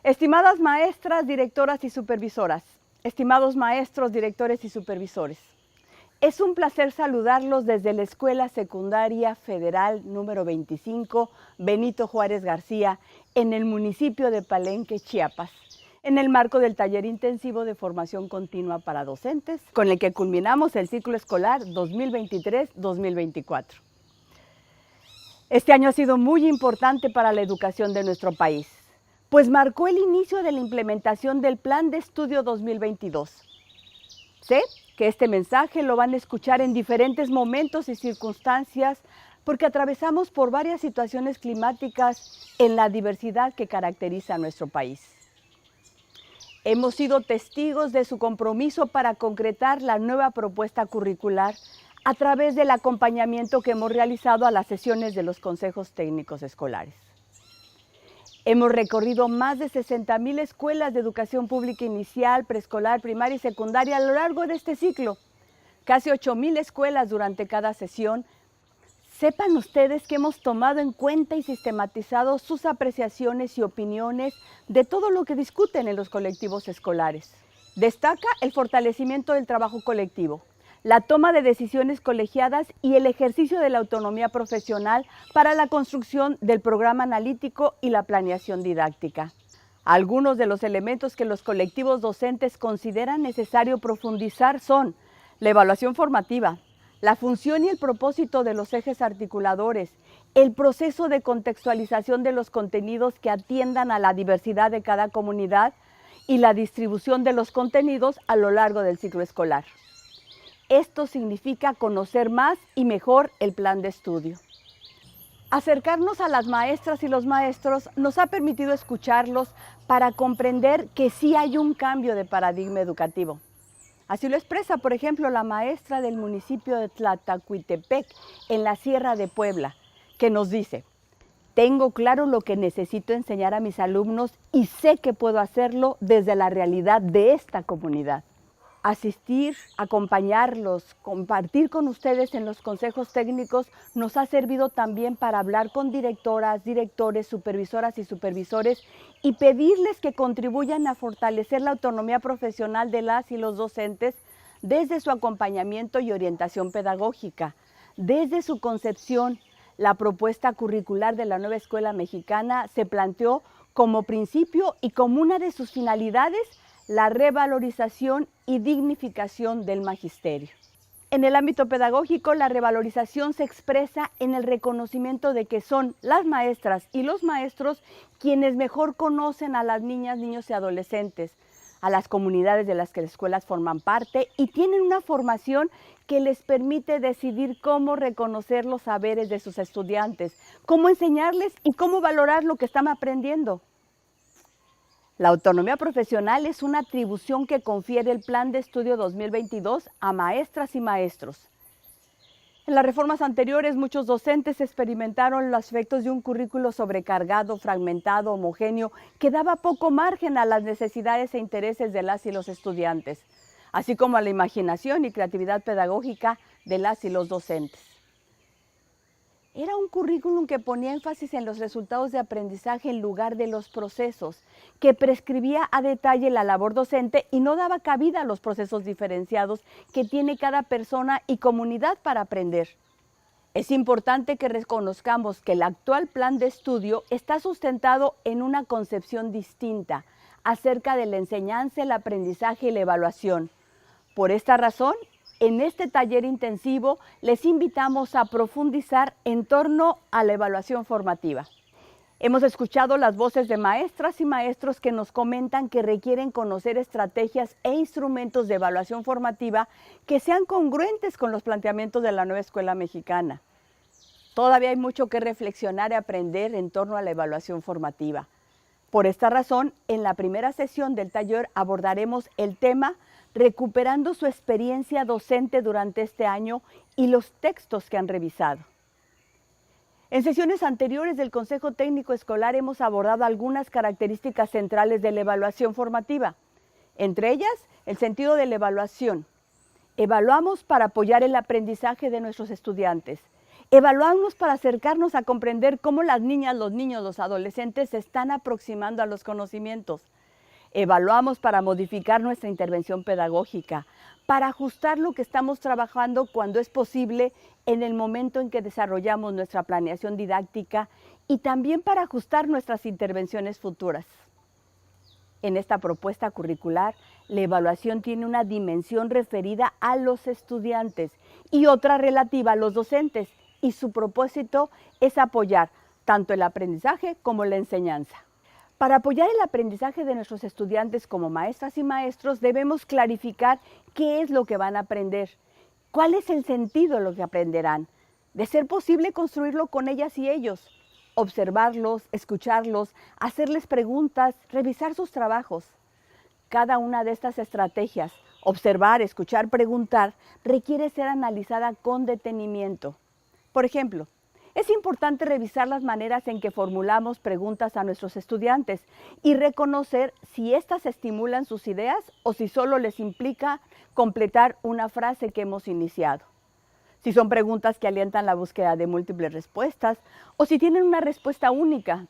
Estimadas maestras, directoras y supervisoras, estimados maestros, directores y supervisores, es un placer saludarlos desde la Escuela Secundaria Federal número 25, Benito Juárez García, en el municipio de Palenque, Chiapas, en el marco del taller intensivo de formación continua para docentes, con el que culminamos el ciclo escolar 2023-2024. Este año ha sido muy importante para la educación de nuestro país, pues marcó el inicio de la implementación del Plan de Estudio 2022. Sé que este mensaje lo van a escuchar en diferentes momentos y circunstancias porque atravesamos por varias situaciones climáticas en la diversidad que caracteriza a nuestro país. Hemos sido testigos de su compromiso para concretar la nueva propuesta curricular a través del acompañamiento que hemos realizado a las sesiones de los consejos técnicos escolares. Hemos recorrido más de 60,000 escuelas de educación pública inicial, preescolar, primaria y secundaria a lo largo de este ciclo. Casi 8,000 escuelas durante cada sesión. Sepan ustedes que hemos tomado en cuenta y sistematizado sus apreciaciones y opiniones de todo lo que discuten en los colectivos escolares. Destaca el fortalecimiento del trabajo colectivo, la toma de decisiones colegiadas y el ejercicio de la autonomía profesional para la construcción del programa analítico y la planeación didáctica. Algunos de los elementos que los colectivos docentes consideran necesario profundizar son la evaluación formativa, la función y el propósito de los ejes articuladores, el proceso de contextualización de los contenidos que atiendan a la diversidad de cada comunidad y la distribución de los contenidos a lo largo del ciclo escolar. Esto significa conocer más y mejor el plan de estudio. Acercarnos a las maestras y los maestros nos ha permitido escucharlos para comprender que sí hay un cambio de paradigma educativo. Así lo expresa, por ejemplo, la maestra del municipio de Tlatacuitepec, en la Sierra de Puebla, que nos dice: tengo claro lo que necesito enseñar a mis alumnos y sé que puedo hacerlo desde la realidad de esta comunidad. Asistir, acompañarlos, compartir con ustedes en los consejos técnicos nos ha servido también para hablar con directoras, directores, supervisoras y supervisores y pedirles que contribuyan a fortalecer la autonomía profesional de las y los docentes desde su acompañamiento y orientación pedagógica. Desde su concepción, la propuesta curricular de la nueva escuela mexicana se planteó como principio y como una de sus finalidades la revalorización y dignificación del magisterio. En el ámbito pedagógico, la revalorización se expresa en el reconocimiento de que son las maestras y los maestros quienes mejor conocen a las niñas, niños y adolescentes, a las comunidades de las que las escuelas forman parte y tienen una formación que les permite decidir cómo reconocer los saberes de sus estudiantes, cómo enseñarles y cómo valorar lo que están aprendiendo. La autonomía profesional es una atribución que confiere el Plan de Estudio 2022 a maestras y maestros. En las reformas anteriores, muchos docentes experimentaron los efectos de un currículo sobrecargado, fragmentado, homogéneo, que daba poco margen a las necesidades e intereses de las y los estudiantes, así como a la imaginación y creatividad pedagógica de las y los docentes. Era un currículum que ponía énfasis en los resultados de aprendizaje en lugar de los procesos, que prescribía a detalle la labor docente y no daba cabida a los procesos diferenciados que tiene cada persona y comunidad para aprender. Es importante que reconozcamos que el actual plan de estudio está sustentado en una concepción distinta acerca de la enseñanza, el aprendizaje y la evaluación. Por esta razón, en este taller intensivo les invitamos a profundizar en torno a la evaluación formativa. Hemos escuchado las voces de maestras y maestros que nos comentan que requieren conocer estrategias e instrumentos de evaluación formativa que sean congruentes con los planteamientos de la nueva escuela mexicana. Todavía hay mucho que reflexionar y aprender en torno a la evaluación formativa. Por esta razón, en la primera sesión del taller abordaremos el tema recuperando su experiencia docente durante este año y los textos que han revisado. En sesiones anteriores del Consejo Técnico Escolar hemos abordado algunas características centrales de la evaluación formativa, entre ellas el sentido de la evaluación. Evaluamos para apoyar el aprendizaje de nuestros estudiantes. Evaluamos para acercarnos a comprender cómo las niñas, los niños, los adolescentes se están aproximando a los conocimientos. Evaluamos para modificar nuestra intervención pedagógica, para ajustar lo que estamos trabajando cuando es posible en el momento en que desarrollamos nuestra planeación didáctica y también para ajustar nuestras intervenciones futuras. En esta propuesta curricular, la evaluación tiene una dimensión referida a los estudiantes y otra relativa a los docentes, y su propósito es apoyar tanto el aprendizaje como la enseñanza. Para apoyar el aprendizaje de nuestros estudiantes como maestras y maestros, debemos clarificar qué es lo que van a aprender, cuál es el sentido de lo que aprenderán, de ser posible construirlo con ellas y ellos, observarlos, escucharlos, hacerles preguntas, revisar sus trabajos. Cada una de estas estrategias, observar, escuchar, preguntar, requiere ser analizada con detenimiento. Por ejemplo, es importante revisar las maneras en que formulamos preguntas a nuestros estudiantes y reconocer si éstas estimulan sus ideas o si solo les implica completar una frase que hemos iniciado. Si son preguntas que alientan la búsqueda de múltiples respuestas o si tienen una respuesta única.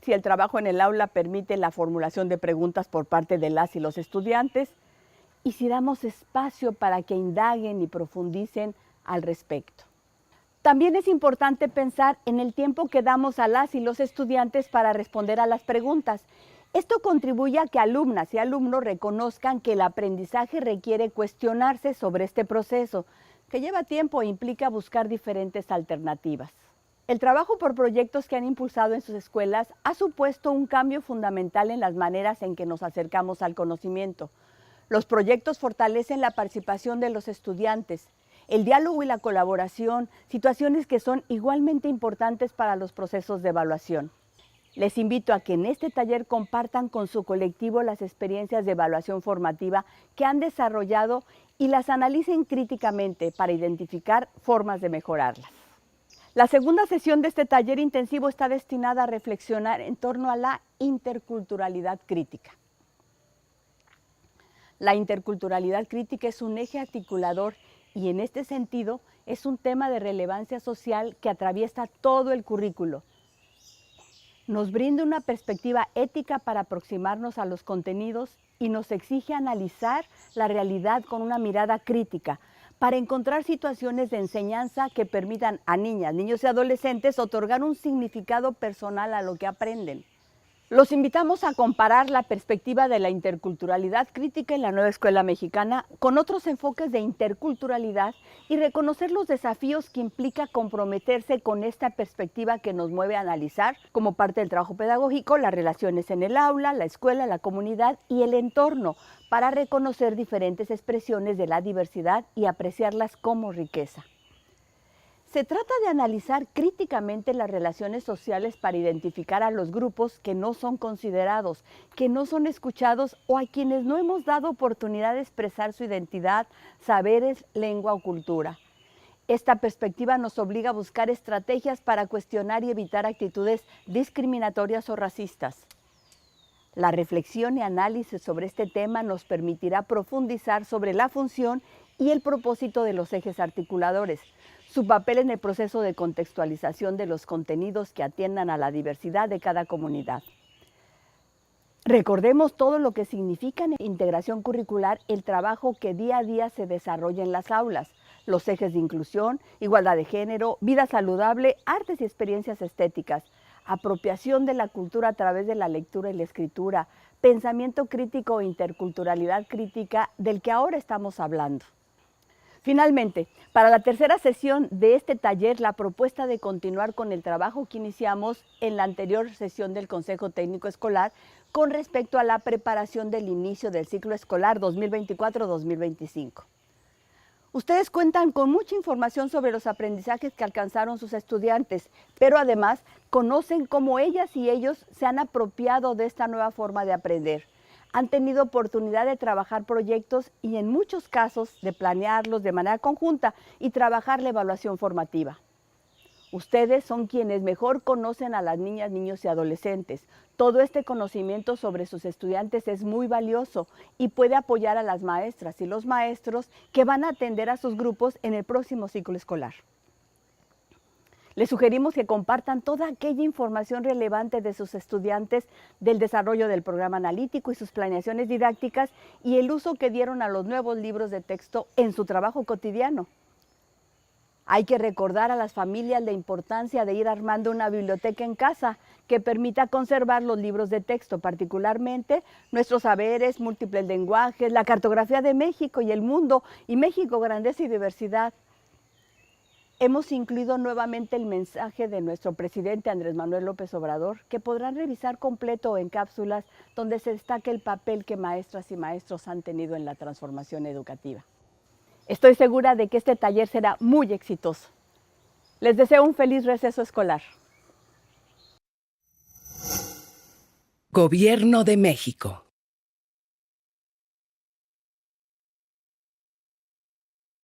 Si el trabajo en el aula permite la formulación de preguntas por parte de las y los estudiantes y si damos espacio para que indaguen y profundicen al respecto. También es importante pensar en el tiempo que damos a las y los estudiantes para responder a las preguntas. Esto contribuye a que alumnas y alumnos reconozcan que el aprendizaje requiere cuestionarse sobre este proceso, que lleva tiempo e implica buscar diferentes alternativas. El trabajo por proyectos que han impulsado en sus escuelas ha supuesto un cambio fundamental en las maneras en que nos acercamos al conocimiento. Los proyectos fortalecen la participación de los estudiantes, el diálogo y la colaboración, situaciones que son igualmente importantes para los procesos de evaluación. Les invito a que en este taller compartan con su colectivo las experiencias de evaluación formativa que han desarrollado y las analicen críticamente para identificar formas de mejorarlas. La segunda sesión de este taller intensivo está destinada a reflexionar en torno a la interculturalidad crítica. La interculturalidad crítica es un eje articulador y en este sentido es un tema de relevancia social que atraviesa todo el currículo. Nos brinda una perspectiva ética para aproximarnos a los contenidos y nos exige analizar la realidad con una mirada crítica para encontrar situaciones de enseñanza que permitan a niñas, niños y adolescentes otorgar un significado personal a lo que aprenden. Los invitamos a comparar la perspectiva de la interculturalidad crítica en la nueva escuela mexicana con otros enfoques de interculturalidad y reconocer los desafíos que implica comprometerse con esta perspectiva que nos mueve a analizar, como parte del trabajo pedagógico, las relaciones en el aula, la escuela, la comunidad y el entorno, para reconocer diferentes expresiones de la diversidad y apreciarlas como riqueza. Se trata de analizar críticamente las relaciones sociales para identificar a los grupos que no son considerados, que no son escuchados o a quienes no hemos dado oportunidad de expresar su identidad, saberes, lengua o cultura. Esta perspectiva nos obliga a buscar estrategias para cuestionar y evitar actitudes discriminatorias o racistas. La reflexión y análisis sobre este tema nos permitirá profundizar sobre la función y el propósito de los ejes articuladores, su papel en el proceso de contextualización de los contenidos que atiendan a la diversidad de cada comunidad. Recordemos todo lo que significa en integración curricular el trabajo que día a día se desarrolla en las aulas, los ejes de inclusión, igualdad de género, vida saludable, artes y experiencias estéticas, apropiación de la cultura a través de la lectura y la escritura, pensamiento crítico e interculturalidad crítica del que ahora estamos hablando. Finalmente, para la tercera sesión de este taller, la propuesta de continuar con el trabajo que iniciamos en la anterior sesión del Consejo Técnico Escolar con respecto a la preparación del inicio del ciclo escolar 2024-2025. Ustedes cuentan con mucha información sobre los aprendizajes que alcanzaron sus estudiantes, pero además conocen cómo ellas y ellos se han apropiado de esta nueva forma de aprender. Han tenido oportunidad de trabajar proyectos y en muchos casos de planearlos de manera conjunta y trabajar la evaluación formativa. Ustedes son quienes mejor conocen a las niñas, niños y adolescentes. Todo este conocimiento sobre sus estudiantes es muy valioso y puede apoyar a las maestras y los maestros que van a atender a sus grupos en el próximo ciclo escolar. Les sugerimos que compartan toda aquella información relevante de sus estudiantes del desarrollo del programa analítico y sus planeaciones didácticas y el uso que dieron a los nuevos libros de texto en su trabajo cotidiano. Hay que recordar a las familias la importancia de ir armando una biblioteca en casa que permita conservar los libros de texto, particularmente nuestros saberes, múltiples lenguajes, la cartografía de México y el mundo, y México, grandeza y diversidad. Hemos incluido nuevamente el mensaje de nuestro presidente Andrés Manuel López Obrador, que podrán revisar completo en cápsulas donde se destaque el papel que maestras y maestros han tenido en la transformación educativa. Estoy segura de que este taller será muy exitoso. Les deseo un feliz receso escolar. Gobierno de México.